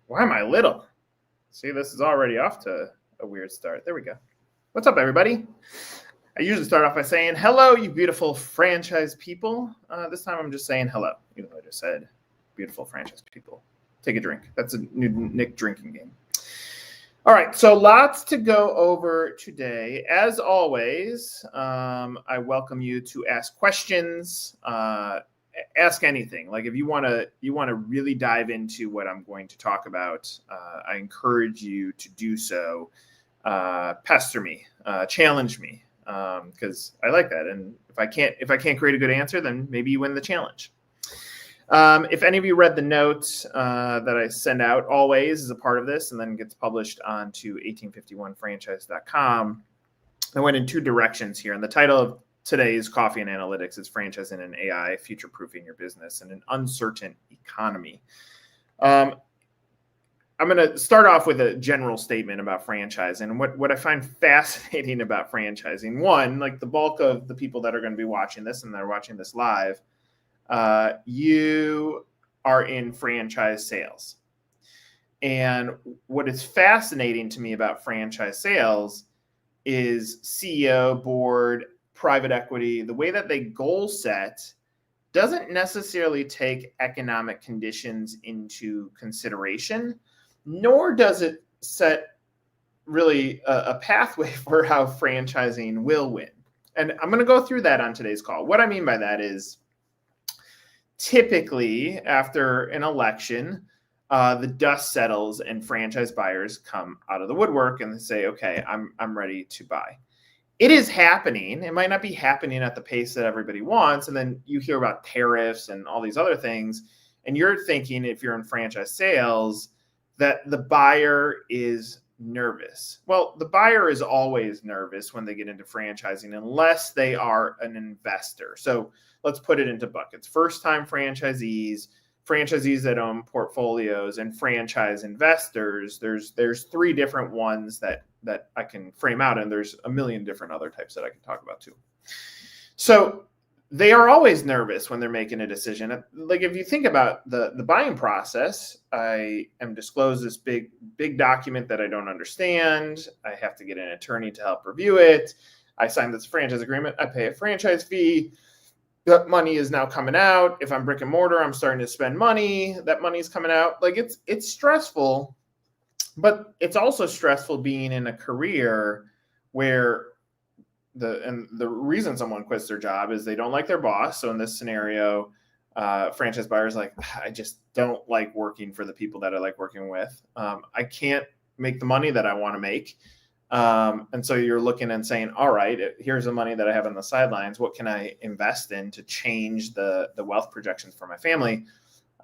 Why am I little? See, this is already off to a weird start. There we go. What's up, everybody? I usually start off by saying, hello, you beautiful franchise people. This time I'm just saying hello, even though I just said beautiful franchise people. Take a drink. That's a new Nick drinking game. All right, so lots to go over today. As always, I welcome you to ask questions. Ask anything. Like if you want to really dive into what I'm going to talk about, I encourage you to do so. Pester me, challenge me, because I like that. And if I can't create a good answer, then maybe you win the challenge. If any of you read the notes that I send out always as a part of this and then gets published onto 1851franchise.com, I went in two directions here. And the title of today's Coffee and Analytics is Franchising and AI, Future-Proofing Your Business in an Uncertain Economy. I'm going to start off with a general statement about franchising. What I find fascinating about franchising, one, like the bulk of the people that are going to be watching this and they're watching this live, you are in franchise sales. And what is fascinating to me about franchise sales is CEO, board, private equity, the way that they goal set doesn't necessarily take economic conditions into consideration, nor does it set really a pathway for how franchising will win. And I'm going to go through that on today's call. What I mean by that is typically after an election, the dust settles and franchise buyers come out of the woodwork and they say, okay, I'm ready to buy. It is happening. It might not be happening at the pace that everybody wants. And then you hear about tariffs and all these other things. And you're thinking, if you're in franchise sales, that the buyer is nervous. Well, the buyer is always nervous when they get into franchising, unless they are an investor. So let's put it into buckets. First-time franchisees, franchisees that own portfolios, and franchise investors. There's three different ones that I can frame out, and there's a million different other types that I can talk about too. So they are always nervous when they're making a decision. Like if you think about the buying process, I am disclosed this big document that I don't understand. I have to get an attorney to help review it. I sign this franchise agreement. I pay a franchise fee. That money is now coming out. If I'm brick and mortar, I'm starting to spend money. That money is coming out. Like it's stressful, but it's also stressful being in a career where the reason someone quits their job is they don't like their boss. So in this scenario, franchise buyers like, I just don't like working for the people that I like working with. I can't make the money that I want to make. And so you're looking and saying, all right, here's the money that I have on the sidelines. What can I invest in to change the wealth projections for my family?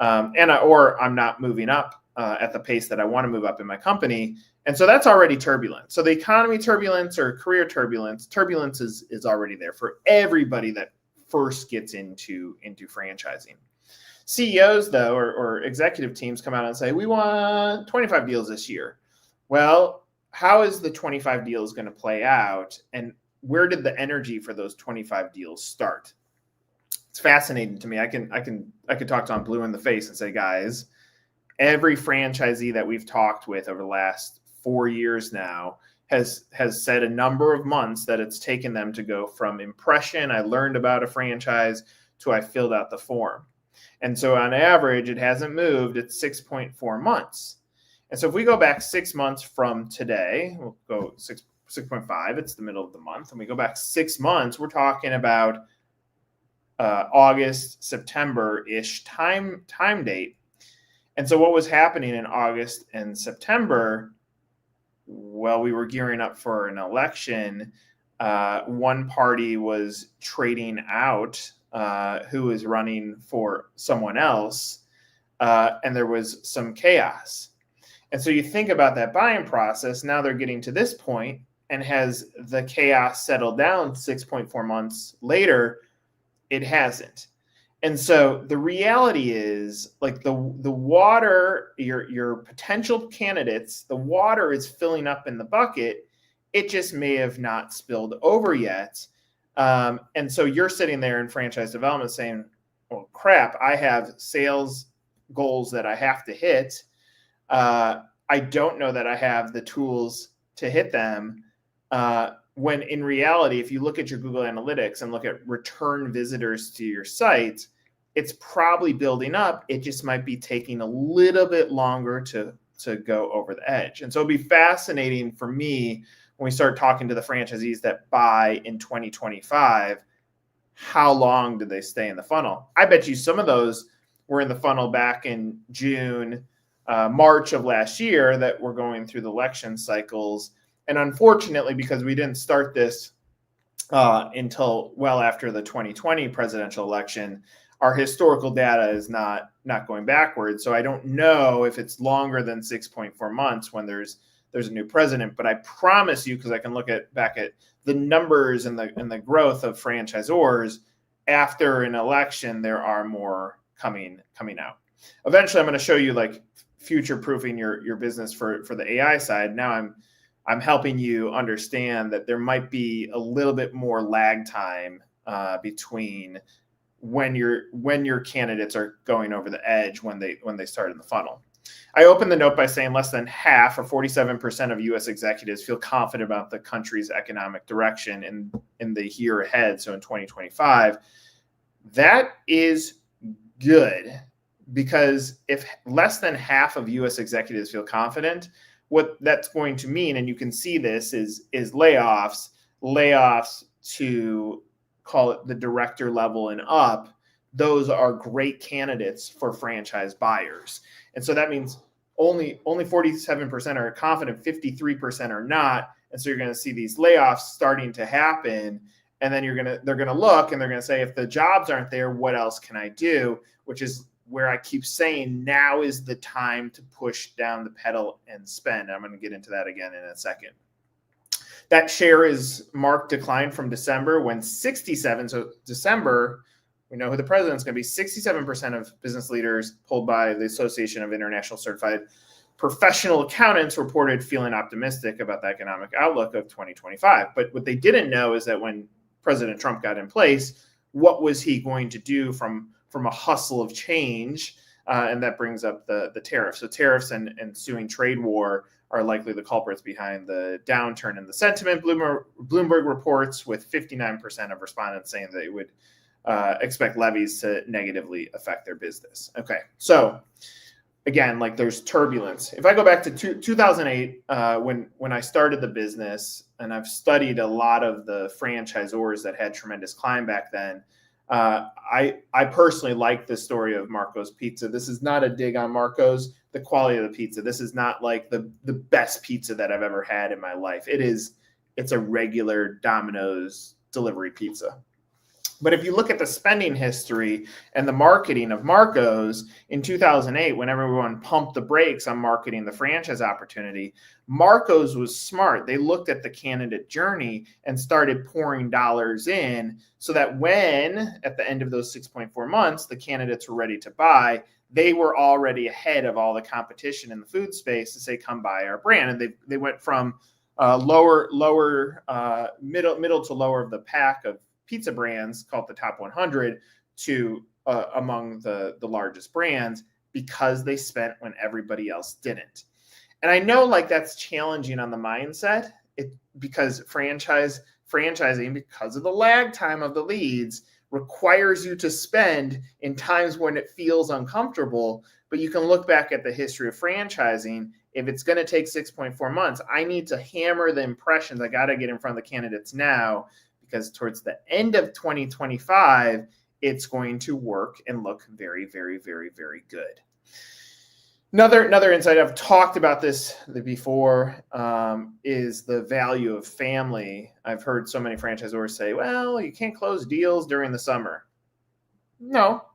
Or I'm not moving up at the pace that I want to move up in my company. And so that's already turbulent. So the economy turbulence or career turbulence is already there for everybody that first gets into franchising. CEOs, though, or executive teams come out and say, we want 25 deals this year. Well, how is the 25 deals going to play out? And where did the energy for those 25 deals start? It's fascinating to me. I could talk to Tom Blue in the face and say, guys, every franchisee that we've talked with over the last 4 years now has said a number of months that it's taken them to go from impression, I learned about a franchise, to I filled out the form. And so on average, it hasn't moved. It's 6.4 months. And so if we go back 6 months from today, we'll go 6.5, it's the middle of the month. And we go back 6 months, we're talking about August, September-ish time date. And so what was happening in August and September, well, we were gearing up for an election. One party was trading out who was running for someone else, and there was some chaos. And so you think about that buying process, now they're getting to this point, and has the chaos settled down 6.4 months later? It hasn't. And so the reality is, like the water, your potential candidates, the water is filling up in the bucket. It just may have not spilled over yet. And so you're sitting there in franchise development saying, well, crap, I have sales goals that I have to hit. I don't know that I have the tools to hit them. When in reality, if you look at your Google Analytics and look at return visitors to your site, it's probably building up. It just might be taking a little bit longer to go over the edge. And so it'd be fascinating for me when we start talking to the franchisees that buy in 2025, how long did they stay in the funnel? I bet you some of those were in the funnel back in June, March of last year that were going through the election cycles. And unfortunately, because we didn't start this until well after the 2020 presidential election, our historical data is not going backwards. So I don't know if it's longer than 6.4 months when there's a new president. But I promise you, because I can look back at the numbers and the growth of franchisors after an election, there are more coming out. Eventually, I'm going to show you like future proofing your business for the AI side. Now I'm helping you understand that there might be a little bit more lag time between when your candidates are going over the edge when they start in the funnel. I opened the note by saying less than half, or 47% of U.S. executives feel confident about the country's economic direction in the year ahead, so in 2025. That is good, because if less than half of U.S. executives feel confident, what that's going to mean, and you can see this, is layoffs to call it the director level and up. Those are great candidates for franchise buyers. And so that means only 47% are confident, 53% are not. And so you're going to see these layoffs starting to happen. And then they're going to look and they're going to say, if the jobs aren't there, what else can I do? Which is where I keep saying now is the time to push down the pedal and spend. I'm going to get into that again in a second. That share is marked decline from December, when 67, so December, we know who the president's going to be, 67% of business leaders polled by the Association of International Certified Professional Accountants reported feeling optimistic about the economic outlook of 2025. But what they didn't know is that when President Trump got in place, what was he going to do from a hustle of change? And that brings up the tariffs. So tariffs and ensuing trade war are likely the culprits behind the downturn in the sentiment. Bloomberg reports with 59% of respondents saying they would expect levies to negatively affect their business. Okay, so again, like there's turbulence. If I go back to 2008, when I started the business, and I've studied a lot of the franchisors that had tremendous climb back then, I personally like the story of Marco's Pizza. This is not a dig on Marco's, the quality of the pizza. This is not like the best pizza that I've ever had in my life. It's a regular Domino's delivery pizza. But if you look at the spending history and the marketing of Marco's in 2008, when everyone pumped the brakes on marketing the franchise opportunity, Marco's was smart. They looked at the candidate journey and started pouring dollars in so that when, at the end of those 6.4 months, the candidates were ready to buy, they were already ahead of all the competition in the food space to say, come buy our brand. And they went from middle to lower of the pack of pizza brands, called the top 100, to among the largest brands, because they spent when everybody else didn't. And I know like that's challenging on the mindset, because franchising, because of the lag time of the leads, requires you to spend in times when it feels uncomfortable. But you can look back at the history of franchising. If it's going to take 6.4 months, I need to hammer the impressions. I got to get in front of the candidates now, because towards the end of 2025, it's going to work and look very, very, very, very good. Another insight, I've talked about this before, is the value of family. I've heard so many franchisors say, well, you can't close deals during the summer. No,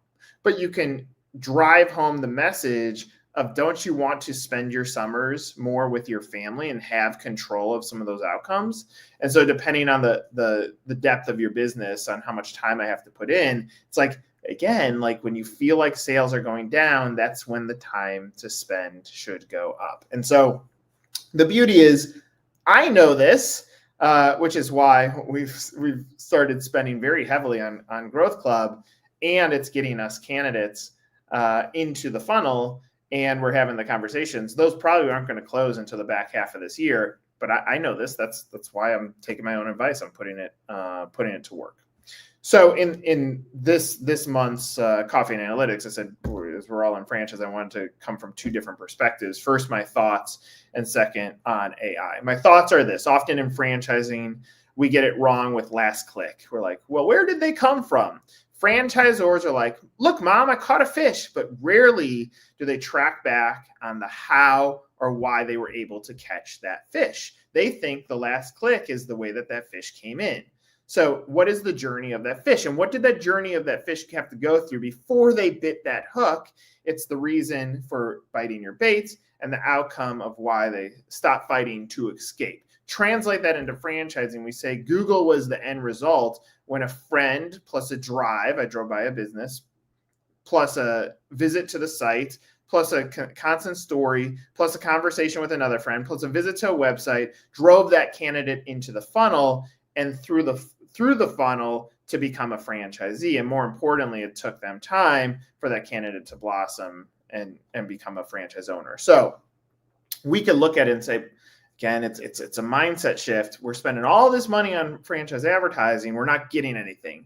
but you can drive home the message of, don't you want to spend your summers more with your family and have control of some of those outcomes? And so depending on the depth of your business, on how much time I have to put in, it's like, again, like when you feel like sales are going down, that's when the time to spend should go up. And so the beauty is, I know this, which is why we've started spending very heavily on Growth Club, and it's getting us candidates into the funnel. and we're having the conversations, those probably aren't going to close until the back half of this year. But I know this. That's why I'm taking my own advice. I'm putting it to work. So in this month's Coffee and Analytics, I said, as we're all in franchise, I wanted to come from two different perspectives. First, my thoughts, and second, on AI. My thoughts are this: often in franchising, we get it wrong with last click. We're like, well, where did they come from? Franchisors are like, look, mom, I caught a fish, but rarely do they track back on the how or why they were able to catch that fish. They think the last click is the way that fish came in. So what is the journey of that fish? And what did that journey of that fish have to go through before they bit that hook? It's the reason for biting your baits and the outcome of why they stopped fighting to escape. Translate that into franchising. We say Google was the end result when a friend plus a drive, I drove by a business, plus a visit to the site, plus a constant story, plus a conversation with another friend, plus a visit to a website, drove that candidate into the funnel and through the funnel to become a franchisee. And more importantly, it took them time for that candidate to blossom and become a franchise owner. So we could look at it and say, again, it's a mindset shift. We're spending all this money on franchise advertising. We're not getting anything.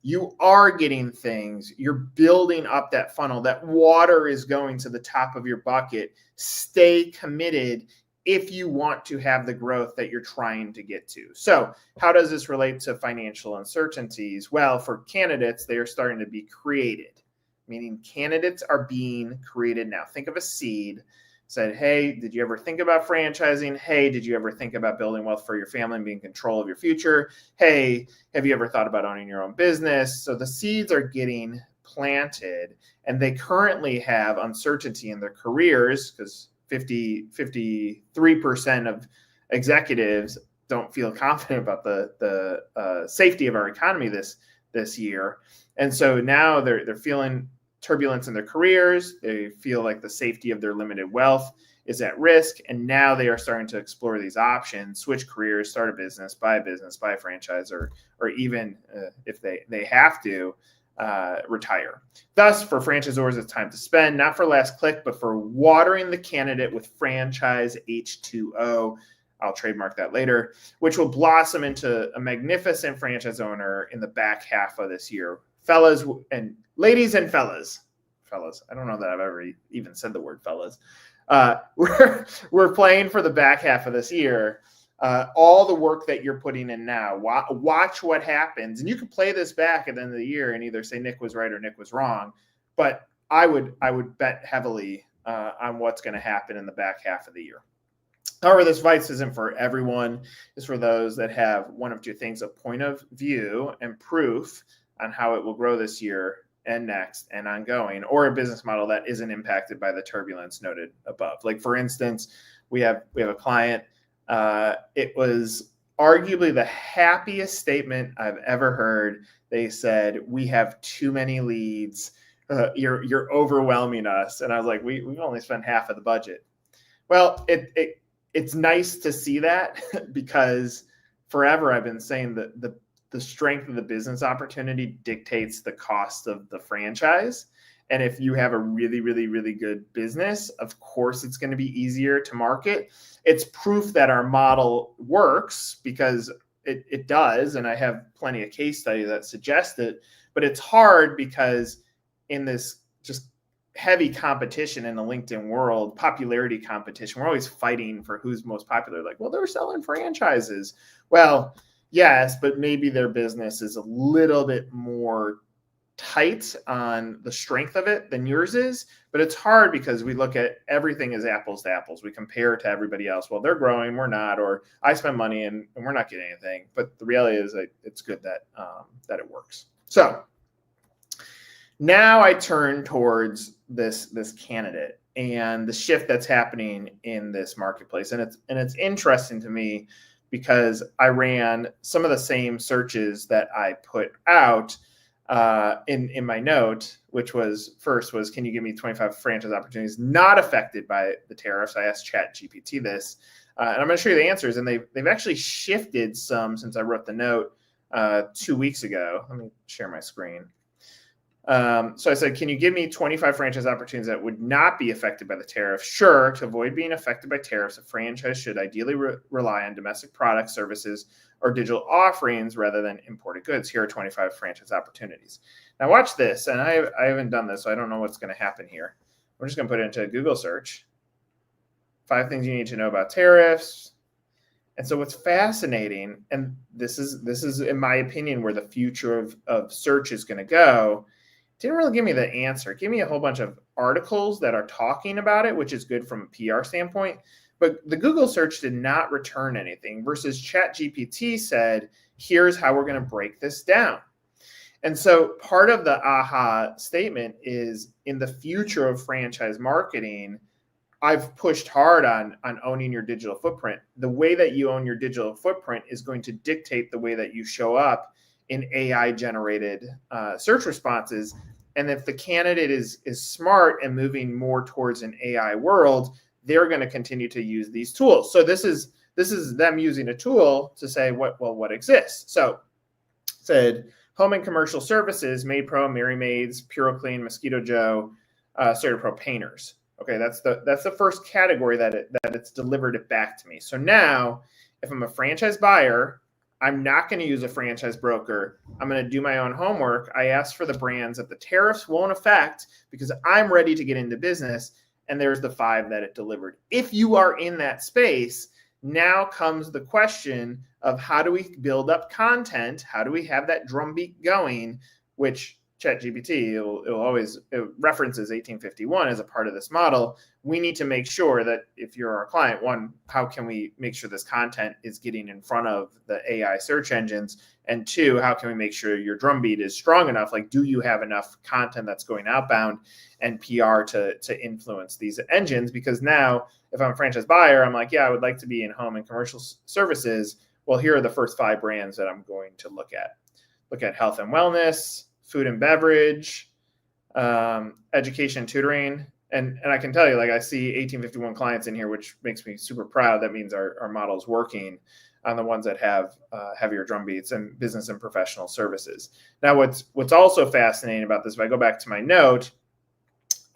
You are getting things. You're building up that funnel. That water is going to the top of your bucket. Stay committed if you want to have the growth that you're trying to get to. So how does this relate to financial uncertainties? Well, for candidates, they are starting to be created, meaning candidates are being created now. Think of a seed. Said, hey, did you ever think about franchising? Hey, did you ever think about building wealth for your family and being in control of your future? Hey, have you ever thought about owning your own business? So the seeds are getting planted, and they currently have uncertainty in their careers because 53% of executives don't feel confident about the safety of our economy this year. And so now they're feeling turbulence in their careers. They feel like the safety of their limited wealth is at risk. And now they are starting to explore these options, switch careers, start a business, buy a franchise, or even if they have to, retire. Thus, for franchisors, it's time to spend, not for last click, but for watering the candidate with franchise H2O. I'll trademark that later, which will blossom into a magnificent franchise owner in the back half of this year. Fellas and ladies and fellas, I don't know that I've ever even said the word fellas. We're playing for the back half of this year. All the work that you're putting in now, watch what happens. And you can play this back at the end of the year and either say Nick was right or Nick was wrong. But I would bet heavily on what's going to happen in the back half of the year. However, this advice isn't for everyone. It's for those that have one of two things: a point of view and proof on how it will grow this year and next and ongoing, or a business model that isn't impacted by the turbulence noted above. Like, for instance, we have a client. It was arguably the happiest statement I've ever heard. They said, "We have too many leads. You're overwhelming us." And I was like, "We've only spent half of the budget." Well, it's nice to see that because forever I've been saying that the strength of the business opportunity dictates the cost of the franchise. And if you have a really, really, really good business, of course, it's going to be easier to market. It's proof that our model works because it does. And I have plenty of case studies that suggest it, but it's hard because in this just heavy competition in the LinkedIn world, popularity competition, we're always fighting for who's most popular. Like, well, they're selling franchises. Well, yes, but maybe their business is a little bit more tight on the strength of it than yours is. But it's hard because we look at everything as apples to apples. We compare to everybody else. Well, they're growing, we're not, or I spend money and we're not getting anything. But the reality is that it's good that it works. So now I turn towards this candidate and the shift that's happening in this marketplace. And it's interesting to me because I ran some of the same searches that I put out in my note, which was first was, can you give me 25 franchise opportunities not affected by the tariffs? I asked ChatGPT this, and I'm going to show you the answers. And they've actually shifted some since I wrote the note 2 weeks ago. Let me share my screen. So I said, can you give me 25 franchise opportunities that would not be affected by the tariff? Sure. To avoid being affected by tariffs, a franchise should ideally rely on domestic products, services, or digital offerings rather than imported goods. Here are 25 franchise opportunities. Now watch this. And I haven't done this, so I don't know what's going to happen here. We're just going to put it into a Google search. 5 things you need to know about tariffs. And so what's fascinating, and this is in my opinion where the future of search is going to go, didn't really give me the answer. It gave me a whole bunch of articles that are talking about it, which is good from a PR standpoint. But the Google search did not return anything versus ChatGPT said, here's how we're going to break this down. And so part of the aha statement is in the future of franchise marketing, I've pushed hard on owning your digital footprint. The way that you own your digital footprint is going to dictate the way that you show up in AI-generated search responses. And if the candidate is smart and moving more towards an AI world, they're going to continue to use these tools. So this is them using a tool to say what exists. So said home and commercial services, Maid Pro, Mary Maids, Puro Clean, Mosquito Joe, CertaPro painters. Okay, that's the first category that it's delivered it back to me. So now, if I'm a franchise buyer, I'm not going to use a franchise broker. I'm going to do my own homework. I asked for the brands that the tariffs won't affect because I'm ready to get into business. And there's the 5 that it delivered. If you are in that space, now comes the question of how do we build up content? How do we have that drumbeat going, which ChatGPT, it references 1851 as a part of this model. We need to make sure that if you're our client, one, how can we make sure this content is getting in front of the AI search engines? And 2, how can we make sure your drumbeat is strong enough? Like, do you have enough content that's going outbound and PR to influence these engines? Because now, if I'm a franchise buyer, I'm like, yeah, I would like to be in home and commercial services. Well, here are the first 5 brands that I'm going to look at. Look at health and wellness, food and beverage, education and tutoring. And I can tell you, like, I see 1851 clients in here, which makes me super proud. That means our model is working on the ones that have heavier drumbeats and business and professional services. Now, what's also fascinating about this, if I go back to my note,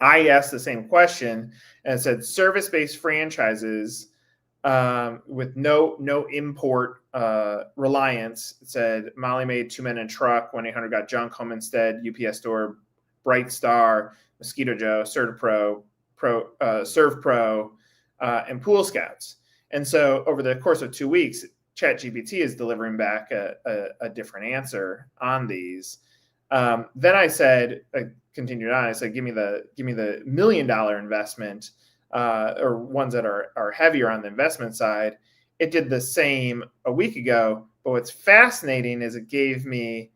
I asked the same question and it said service-based franchises with no import reliance. It said Molly Maid, 2 Men and Truck, 1-800 Got Junk, Home Instead, UPS Store, Bright Star, Mosquito Joe, CertaPro, ServPro, and Pool Scouts. And so over the course of 2 weeks, ChatGPT is delivering back a different answer on these. Then I said, I continued on. I said, give me the $1 million investment. Or ones that are heavier on the investment side. It did the same a week ago, but what's fascinating is it gave me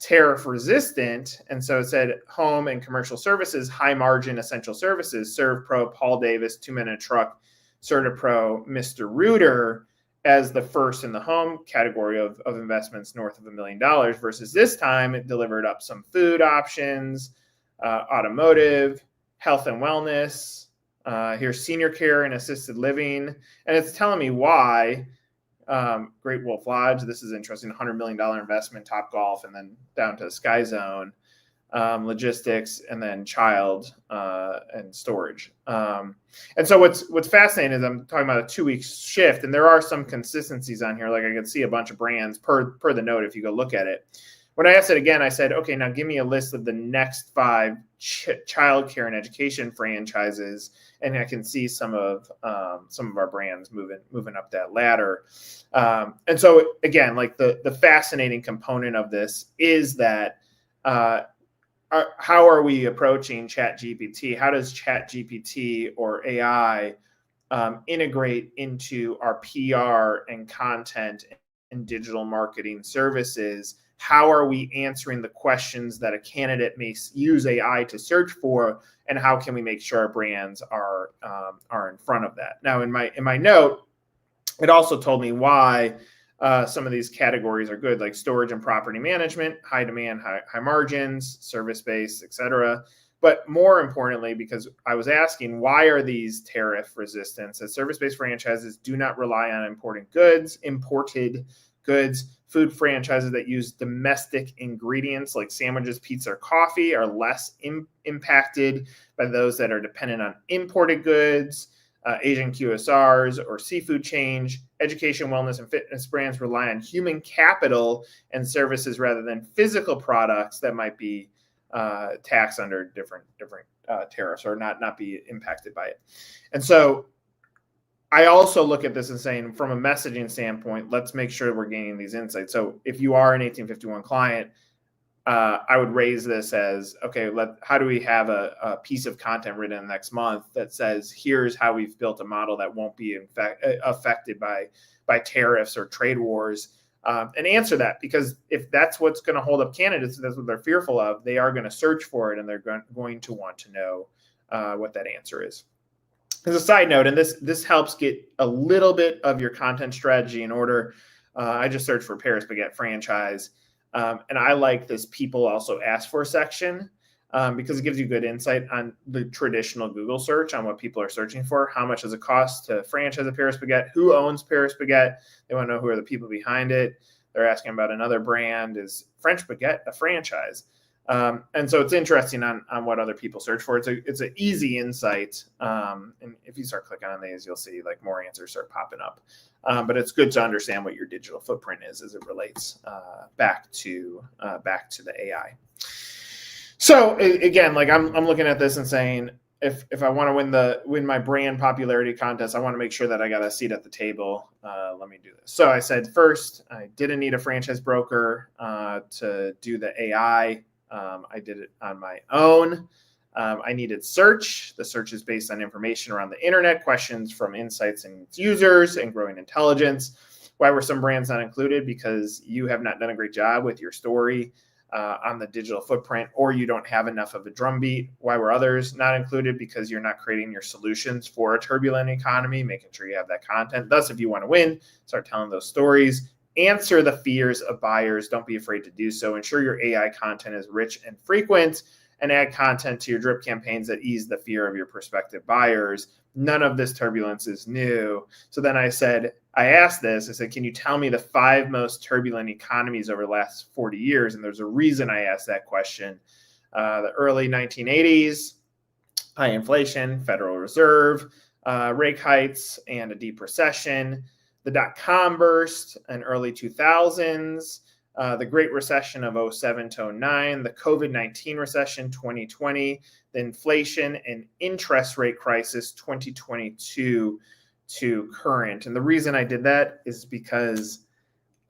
tariff resistant. And so it said home and commercial services, high margin essential services, ServPro, Paul Davis, 2 Men and a Truck, CertaPro, Mr. Rooter as the first in the home category of investments north of $1 million versus this time it delivered up some food options, automotive, health and wellness. Here's senior care and assisted living. And it's telling me why. Great Wolf Lodge. This is interesting. $100 million investment, Top Golf, and then down to Sky Zone, logistics, and then child and storage. And so what's fascinating is I'm talking about a 2-week shift, and there are some consistencies on here. Like I can see a bunch of brands per the note if you go look at it. When I asked it again, I said, okay, now give me a list of the next 5 childcare and education franchises, and I can see some of our brands moving up that ladder. And so again, like the fascinating component of this is that how are we approaching ChatGPT? How does ChatGPT or AI integrate into our PR and content and digital marketing services? How are we answering the questions that a candidate may use AI to search for, and how can we make sure our brands are in front of that? Now, in my note, it also told me why some of these categories are good, like storage and property management, high demand, high margins, service-based, et cetera. But more importantly, because I was asking, why are these tariff resistant? As service-based franchises do not rely on imported goods. Food franchises that use domestic ingredients like sandwiches, pizza, or coffee are less impacted by those that are dependent on imported goods. Asian QSRs or seafood change. Education, wellness, and fitness brands rely on human capital and services rather than physical products that might be taxed under different tariffs or not be impacted by it. And so I also look at this and saying, from a messaging standpoint, let's make sure we're gaining these insights. So if you are an 1851 client, I would raise this as, okay, how do we have a piece of content written next month that says, here's how we've built a model that won't be affected by tariffs or trade wars, and answer that. Because if that's what's going to hold up candidates, and that's what they're fearful of, they are going to search for it, and they're going to want to know what that answer is. As a side note, and this helps get a little bit of your content strategy in order, I just searched for Paris Baguette franchise. And I like this people also ask for section because it gives you good insight on the traditional Google search on what people are searching for. How much does it cost to franchise a Paris Baguette? Who owns Paris Baguette? They want to know who are the people behind it. They're asking about another brand. Is French Baguette a franchise? And so it's interesting on what other people search for. It's an easy insight. And if you start clicking on these, you'll see like more answers start popping up. But it's good to understand what your digital footprint is as it relates back to the AI. So again, like I'm looking at this and saying, if I want to win my brand popularity contest, I want to make sure that I got a seat at the table. Let me do this. So I said first, I didn't need a franchise broker to do the AI. I did it on my own. I needed search. The search is based on information around the internet, questions from insights and users, and growing intelligence. Why were some brands not included? Because you have not done a great job with your story on the digital footprint, or you don't have enough of a drumbeat. Why were others not included? Because you're not creating your solutions for a turbulent economy, making sure you have that content. Thus, if you want to win, start telling those stories. Answer the fears of buyers. Don't be afraid to do so. Ensure your AI content is rich and frequent, and add content to your drip campaigns that ease the fear of your prospective buyers. None of this turbulence is new. So then I asked this, I said, can you tell me the 5 most turbulent economies over the last 40 years? And there's a reason I asked that question. The early 1980s, high inflation, Federal Reserve, rate hikes, and a deep recession. The dot-com burst in early 2000s, the Great Recession of 07 to 09, the COVID-19 recession 2020, the inflation and interest rate crisis 2022 to current. And the reason I did that is because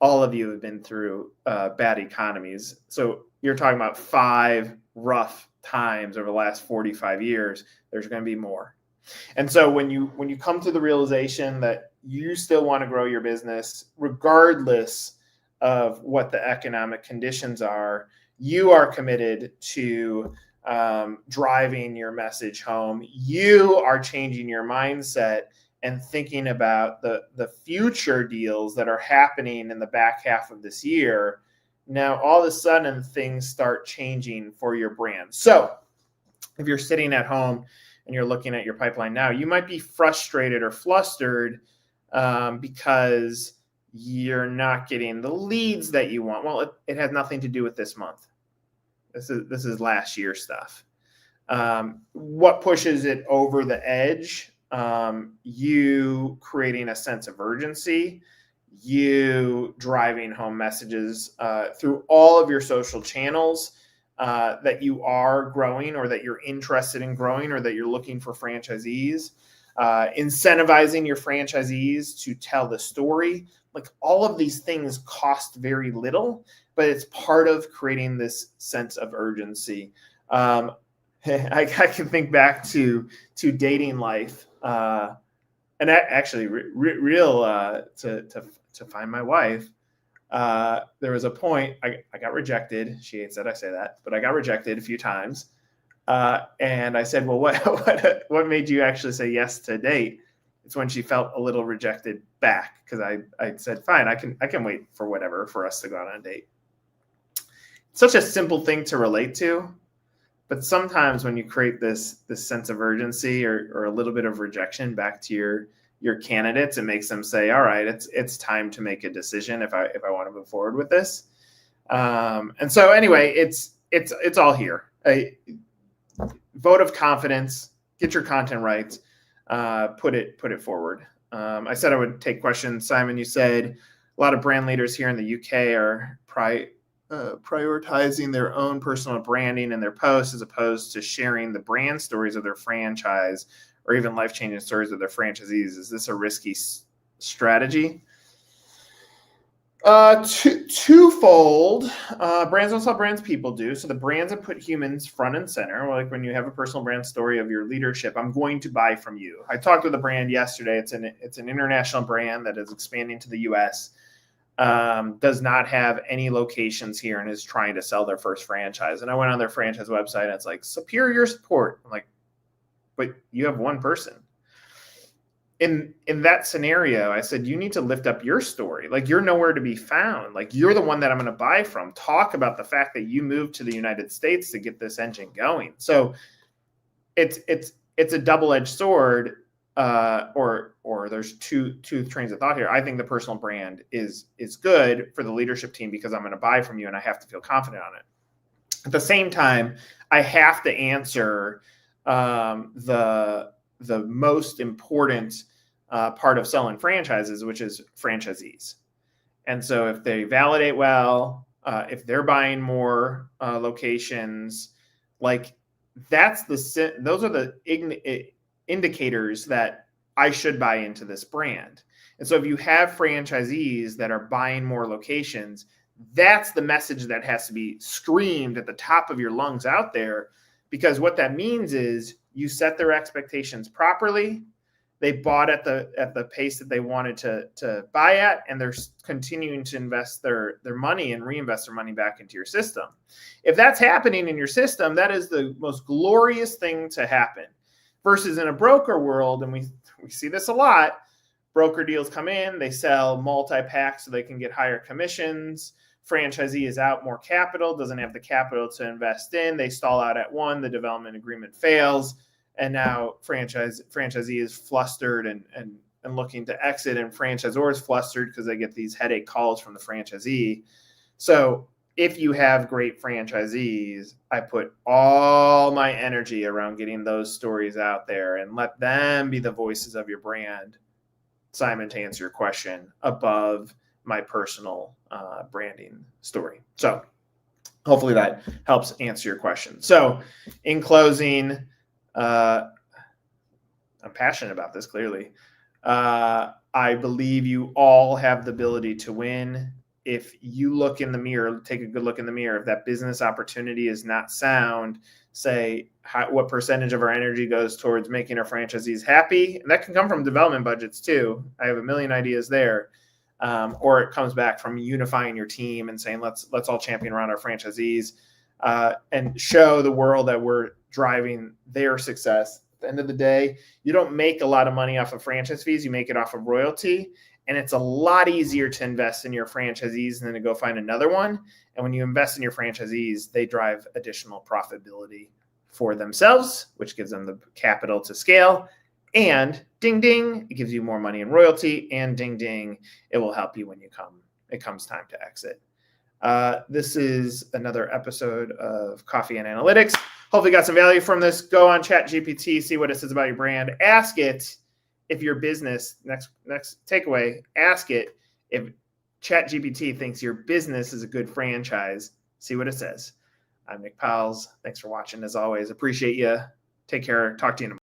all of you have been through bad economies. So you're talking about 5 rough times over the last 45 years. There's going to be more. And so when you come to the realization that you still want to grow your business, regardless of what the economic conditions are, you are committed to driving your message home. You are changing your mindset and thinking about the future deals that are happening in the back half of this year. Now, all of a sudden, things start changing for your brand. So if you're sitting at home and you're looking at your pipeline now, you might be frustrated or flustered because you're not getting the leads that you want. Well, it has nothing to do with this month. This is last year's stuff. What pushes it over the edge? You creating a sense of urgency, you driving home messages through all of your social channels that you are growing, or that you're interested in growing, or that you're looking for franchisees, incentivizing your franchisees to tell the story. Like, all of these things cost very little, but it's part of creating this sense of urgency. I can think back to dating life, and actually to find my wife. There was a point I got rejected. She hates that I say that, but I got rejected a few times. And I said, well, what made you actually say yes to date? It's when she felt a little rejected back, because I said, fine, I can wait for whatever for us to go out on a date. It's such a simple thing to relate to, but sometimes when you create this sense of urgency or a little bit of rejection back to your candidates. It makes them say, all right, it's time to make a decision if I want to move forward with this. And so anyway, it's all here. A vote of confidence, get your content right, put it forward. I said I would take questions. Simon, you said a lot of brand leaders here in the UK are prioritizing their own personal branding in their posts as opposed to sharing the brand stories of their franchise or even life-changing stories of their franchisees. Is this a risky strategy? Twofold. Brands don't sell brands, people do. So the brands that put humans front and center, like when you have a personal brand story of your leadership, I'm going to buy from you. I talked with a brand yesterday. It's an international brand that is expanding to the US. Does not have any locations here and is trying to sell their first franchise. And I went on their franchise website and it's like superior support. I'm like, but you have one person. In that scenario, I said, you need to lift up your story. Like, you're nowhere to be found. Like, you're the one that I'm going to buy from. Talk about the fact that you moved to the United States to get this engine going. So it's a double-edged sword, or there's two trains of thought here. I think the personal brand is good for the leadership team because I'm going to buy from you and I have to feel confident on it. At the same time, I have to answer the most important part of selling franchises, which is franchisees. And so if they validate well, if they're buying more locations, like those are the indicators that I should buy into this brand. And so if you have franchisees that are buying more locations, that's the message that has to be screamed at the top of your lungs out there, because what that means is you set their expectations properly. They bought at the pace that they wanted to buy at, and they're continuing to invest their money and reinvest their money back into your system. If that's happening in your system, that is the most glorious thing to happen. Versus in a broker world, and we see this a lot, broker deals come in, they sell multi-packs so they can get higher commissions. Franchisee is out more capital, doesn't have the capital to invest in. They stall out at one, the development agreement fails, and now franchisee is flustered and looking to exit, and franchisor is flustered because they get these headache calls from the franchisee. So if you have great franchisees, I put all my energy around getting those stories out there and let them be the voices of your brand, Simon, to answer your question, above my personal branding story. So hopefully that helps answer your question. So in closing, I'm passionate about this, clearly. I believe you all have the ability to win. If you look in the mirror, take a good look in the mirror. If that business opportunity is not sound, say what percentage of our energy goes towards making our franchisees happy. And that can come from development budgets too. I have a million ideas there. Or it comes back from unifying your team and saying, let's all champion around our franchisees and show the world that we're driving their success. At the end of the day, you don't make a lot of money off of franchise fees. You make it off of royalty. And it's a lot easier to invest in your franchisees than to go find another one. And when you invest in your franchisees, they drive additional profitability for themselves, which gives them the capital to scale. And ding, ding, it gives you more money in royalty. And ding, ding, it will help you when it comes time to exit. This is another episode of Coffee and Analytics. Hopefully you got some value from this. Go on ChatGPT, see what it says about your brand. Ask it if your business, next takeaway, ask it if ChatGPT thinks your business is a good franchise. See what it says. I'm Nick Powles. Thanks for watching. As always, appreciate you. Take care. Talk to you in a moment.